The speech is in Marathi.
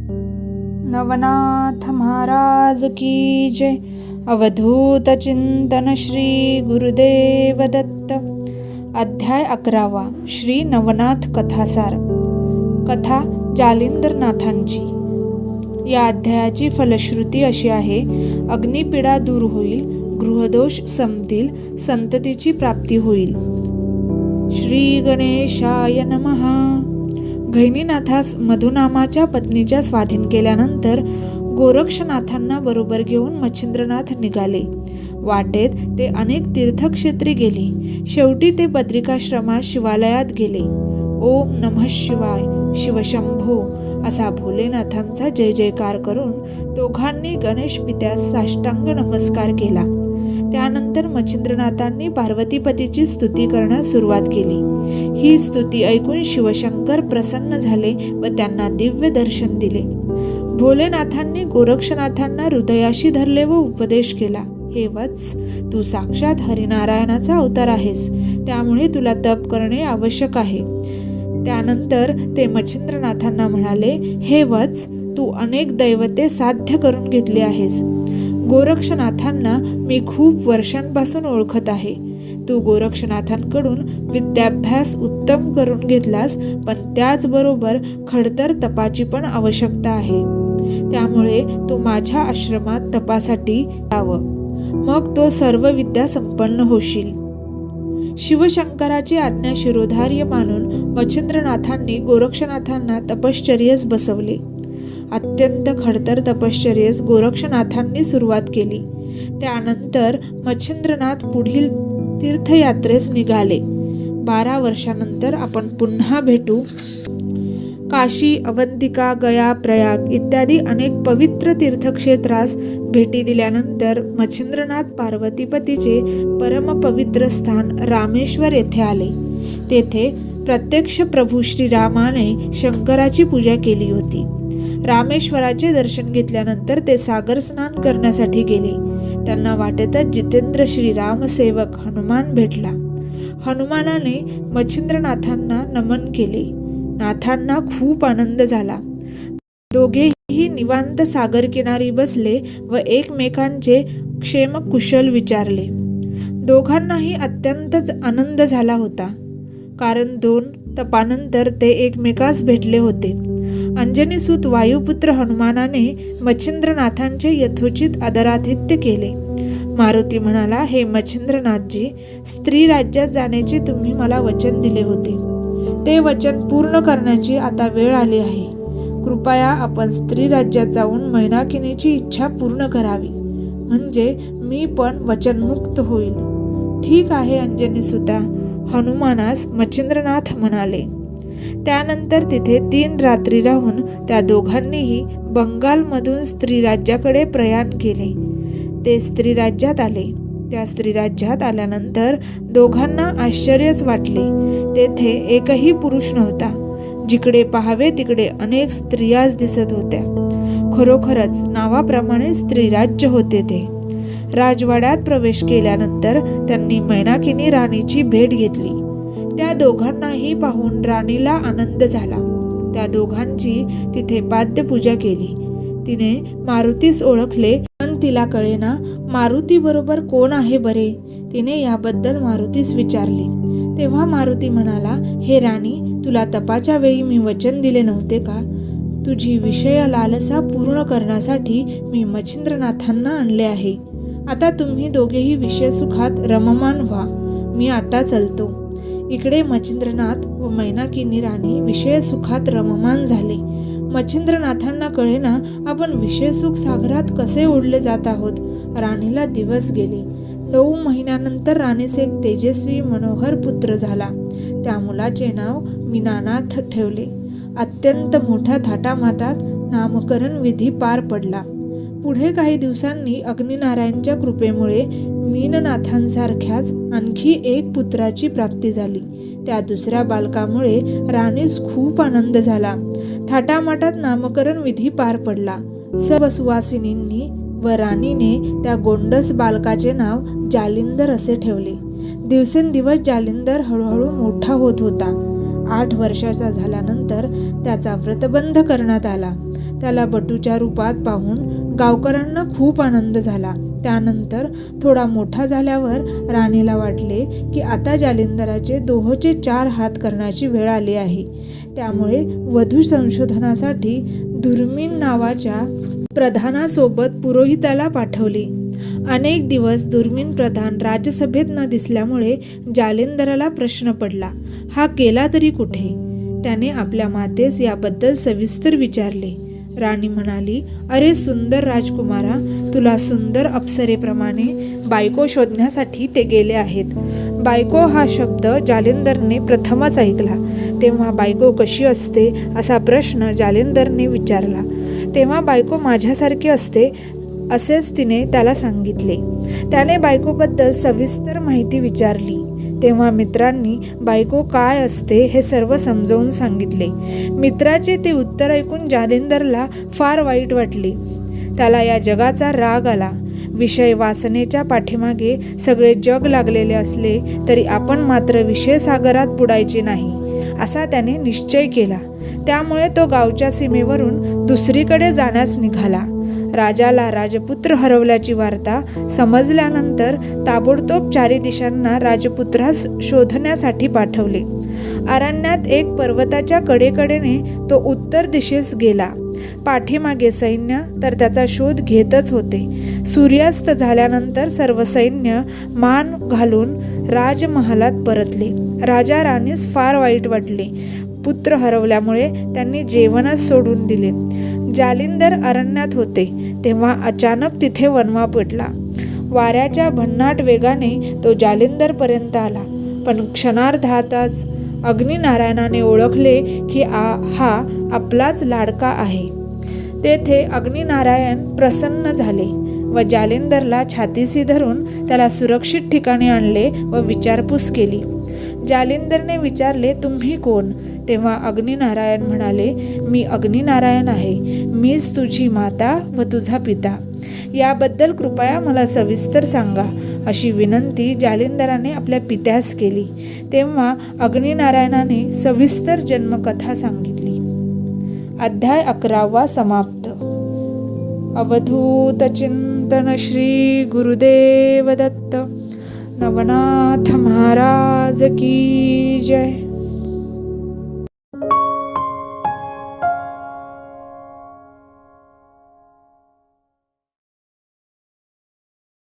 नवनाथ महाराज की जय। अवधूत चिंतन श्री गुरुदेव दत्त। अध्याय 11 श्री नवनाथ कथासार। कथा जालिंदरनाथांची। या अध्यायाची फलश्रुती अशी आहे: अग्निपीडा दूर होईल, गृहदोष संपतील, संततीची प्राप्ती होईल. श्री गणेशाय नमः. गहिनीनाथास मधुनामाच्या पत्नीच्या स्वाधीन केल्यानंतर गोरक्षनाथांना बरोबर घेऊन मच्छिंद्रनाथ निघाले. वाटेत ते अनेक तीर्थक्षेत्री गेले. शेवटी ते बद्रिकाश्रमात शिवालयात गेले. ओम नमः शिवाय, शिवशंभो असा भोलेनाथांचा जय जयकार करून दोघांनी गणेश पित्यास साष्टांग नमस्कार केला. त्यानंतर मच्छिंद्रनाथांनी पार्वतीपतीची स्तुती करण्यास सुरुवात केली. ही स्तुती ऐकून शिवशंकर प्रसन्न झाले व त्यांना दिव्य दर्शन दिले. भोलेनाथांनी गोरक्षनाथांना हृदयाशी धरले व उपदेश केला. हे वत्स, तू साक्षात हरिनारायणाचा अवतार आहेस, त्यामुळे तुला तप करणे आवश्यक आहे. त्यानंतर ते मच्छिंद्रनाथांना म्हणाले, हे वत्स, तू अनेक दैवते साध्य करून घेतली आहेस. गोरक्षनाथांना मी खूप वर्षांपासून ओळखत आहे. तू गोरक्षनाथांकडून विद्याभ्यास उत्तम करून घेतलास, पण त्याचबरोबर खडतर तपाची पण आवश्यकता आहे. त्यामुळे तू माझ्या आश्रमात तपासाठी यावं, मग तो सर्व विद्या संपन्न होशील. शिवशंकराची आज्ञा शिरोधार्य मानून मच्छिंद्रनाथांनी गोरक्षनाथांना तपश्चर्येस बसवले. अत्यंत खडतर तपश्चर्येस गोरक्षनाथांनी सुरुवात केली. त्यानंतर मच्छिंद्रनाथ पुढील तीर्थयात्रेस निघाले. 12 वर्षानंतर आपण पुन्हा भेटू. काशी, अवंतिका, गया, प्रयाग इत्यादी अनेक पवित्र तीर्थक्षेत्रास भेटी दिल्यानंतर मच्छिंद्रनाथ पार्वतीपतीचे परमपवित्र स्थान रामेश्वर येथे आले. तेथे प्रत्यक्ष प्रभू श्रीरामाने शंकराची पूजा केली होती. रामेश्वराचे दर्शन घेतल्यानंतर ते सागर स्नान करण्यासाठी गेले. त्यांना वाटेतच जितेंद्र श्रीरामसेवक हनुमान भेटला. हनुमानाने मच्छिंद्रनाथांना नमन केले. नाथांना खूप आनंद झाला. दोघेही निवांत सागर किनारी बसले व एकमेकांचे क्षेमकुशल विचारले. दोघांनाही अत्यंतच आनंद झाला होता, कारण 2 तपानंतर ते एकमेकास भेटले होते. अंजनीसूत वायुपुत्र हनुमानाने मच्छिंद्रनाथांचे यथोचित आदरातिथ्य केले. मारुती म्हणाला, हे मच्छिंद्रनाथजी, स्त्री राज्यात जाण्याचे तुम्ही मला वचन दिले होते. ते वचन पूर्ण करण्याची आता वेळ आली आहे. कृपया आपण स्त्री राज्यात जाऊन मैनाकिनीची इच्छा पूर्ण करावी, म्हणजे मी पण वचनमुक्त होईल. ठीक आहे अंजनीसुता, हनुमानास मच्छिंद्रनाथ म्हणाले. त्यानंतर तिथे 3 रात्री राहून त्या दोघांनीही बंगालमधून स्त्री राज्याकडे प्रयाण केले. ते स्त्री राज्यात आले. त्या स्त्री राज्यात आल्यानंतर दोघांना आश्चर्यच वाटले. तेथे एकही पुरुष नव्हता. जिकडे पाहावे तिकडे अनेक स्त्रियाच दिसत होत्या. खरोखरच नावाप्रमाणे स्त्री राज्य होते ते. राजवाड्यात प्रवेश केल्यानंतर त्यांनी मैनाकिनी राणीची भेट घेतली. त्या दोघांनाही पाहून राणीला आनंद झाला. त्या दोघांची तिथे पाद्यपूजा केली. तिने मारुतीस ओळखले, पण तिला कळेना मारुती बरोबर कोण आहे बरे. तिने याबद्दल मारुतीस विचारले. तेव्हा मारुती म्हणाला, हे राणी, तुला तपाच्या वेळी मी वचन दिले नव्हते का? तुझी विषय लालसा पूर्ण करण्यासाठी मी मच्छिंद्रनाथांना आणले आहे. आता तुम्ही दोघेही विषयसुखात रममान व्हा. मी आता चलतो. इकडे मच्छिंद्रनाथ व मैनाकिनी राणी विषयसुखात रममान झाले. मच्छिंद्रनाथांना कळेना आपण विषयसुख सागरात कसे ओढले जात आहोत. राणीला दिवस गेले. 9 महिन्यानंतर राणीस एक तेजस्वी मनोहर पुत्र झाला. त्या मुलाचे नाव मीनानाथ ठेवले. अत्यंत मोठ्या थाटामाटात नामकरण विधी पार पडला. पुढे काही दिवसांनी अग्निनारायणच्या कृपेमुळे मीननाथांसारख्याच आणखी एक पुत्राची प्राप्ती झाली. त्या दुसऱ्या बालकामुळे राणीस खूप आनंद झाला. थाटामाटात नामकरण विधी पार पडला. सर्व सुवासिनींनी व राणीने त्या गोंडस बालकाचे नाव जालिंदर असे ठेवले. दिवसेंदिवस जालिंदर हळूहळू मोठा होत होता. 8 वर्षाचा झाल्यानंतर त्याचा व्रतबंध करण्यात आला. त्याला बटूच्या रूपात पाहून गावकऱ्यांना खूप आनंद झाला. त्यानंतर थोडा मोठा झाल्यावर राणीला वाटले की आता जालिंदराचे दोहोचे 4 हात करण्याची वेळ आली आहे. त्यामुळे वधू संशोधनासाठी दुर्मिन नावाच्या प्रधानासोबत पुरोहिताला पाठवले. अनेक दिवस दुर्मिन प्रधान राजसभेत न दिसल्यामुळे जालिंदराला प्रश्न पडला, हा गेला तरी कुठे? त्याने आपल्या मातेस याबद्दल सविस्तर विचारले. राणी म्हणाली, अरे सुंदर राजकुमारा, तुला सुंदर अप्सरेप्रमाणे बायको शोधण्यासाठी ते गेले आहेत. बायको हा शब्द जालिंदरने प्रथमच ऐकला. तेव्हा बायको कशी असते असा प्रश्न जालिंदरने विचारला. तेव्हा बायको माझ्यासारखी असते असेच तिने त्याला सांगितले. त्याने बायकोबद्दल सविस्तर माहिती विचारली. तेव्हा मित्रांनी बायको काय असते हे सर्व समजावून सांगितले. मित्राचे ते उत्तर ऐकून जालिंदरला फार वाईट वाटले. त्याला या जगाचा राग आला. विषय वासनेच्या पाठीमागे सगळे जग लागलेले असले तरी आपण मात्र विषय सागरात बुडायचे नाही असा त्याने निश्चय केला. त्यामुळे तो गावच्या सीमेवरून दुसरीकडे जाण्यास निघाला. राजाला राजपुत्र हरवल्याची वार्ता समजल्यानंतर ताबडतोब 4 दिशांना राजपुत्रास शोधण्यासाठी पाठवले. अरण्यात एक पर्वताच्या कडेकडेने तो उत्तर दिशेस गेला. पाठीमागे सैन्य तर त्याचा शोध घेतच होते. सूर्यास्त झाल्यानंतर सर्व सैन्य मान घालून राजमहालात परतले. राजा राणीस फार वाईट वाटले. पुत्र हरवल्यामुळे त्यांनी जेवणच सोडून दिले. जालिंदर अरण्यात होते तेव्हा अचानक तिथे वणवा पेटला. वाऱ्याच्या भन्नाट वेगाने तो जालिंदरपर्यंत आला. पण क्षणार्धातच अग्निनारायणाने ओळखले की हा आपलाच लाडका आहे. तेथे अग्निनारायण प्रसन्न झाले व जालिंदरला छातीशी धरून त्याला सुरक्षित ठिकाणी आणले व विचारपूस केली. जालिंदरने विचारले, तुम्ही कोण? तेव्हा अग्निनारायण म्हणाले, मी अग्निनारायण आहे. मीच तुझी माता व तुझा पिता. याबद्दल कृपया मला सविस्तर सांगा अशी विनंती जालिंदराने आपल्या पित्यास केली. तेव्हा अग्निनारायणाने सविस्तर जन्मकथा सांगितली. अध्याय 11 समाप्त. अवधूत चिंतन श्री गुरुदेव दत्त. नवनाथ महाराज की जय.